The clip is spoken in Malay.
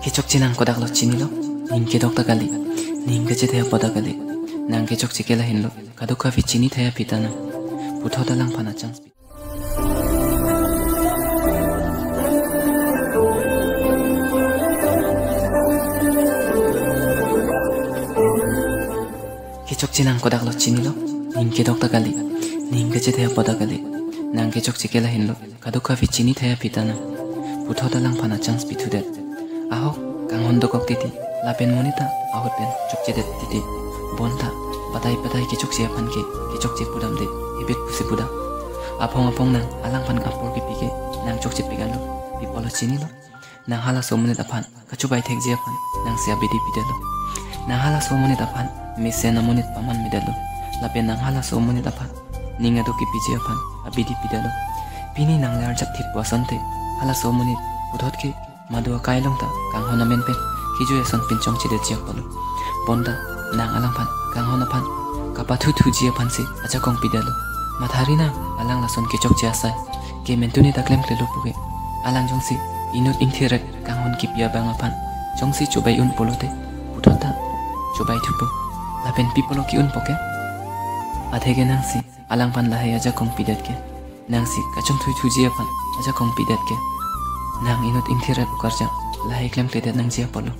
Kechok chinang kodak lo chini lo, ning kedok ta kali, ning keche thaya poda kali, nang kechok chikela hin lo, kadok kafi chini thaya pitana, putho dalang pana chang. Kechok chinang kodak lo chini lo, ning kedok ta kali, ning keche thaya poda kali, nang kechok chikela hin lo, kadok kafi chini thaya pitana, putho dalang pana chang pithudet. Ahok kang hondo kok titi lapen monita ahot pen chokche det titi bonta patai kechok siapan ke kechok che pudam de ibet pusi puda apong nang alang pan kapor ke pike nang chokche pigalo pipolo chini lo nang hala somune dapan kachubai thek jiapan nang sia bidi pidelo nang hala somune dapan misena monit paman midelo lapen nang hala somune dapan ninga do ki pijiapan abidi pidelo pini nang lar jak thip wasante hala somune udhot ke madua kailong ta kang hona men pen kiju eson pinchong chide jiak palo bonda nang alang pan kang hona pan kapathu thu jia pan se acha kong pidalo mathari na alang lason kechok jia sai ke mentuni taklem klelo puge alang jongsi inut inthirat kang hon kipia banga pan jongsi chobai un polote puthota chobai thupo lapen pipolo ki un poke athege nang si alang pan lahe acha kong pidat ke nang si kachong thu jia pan acha kong pidat ke nang inut inthirat ukarja lahai klem kledet nang jia polo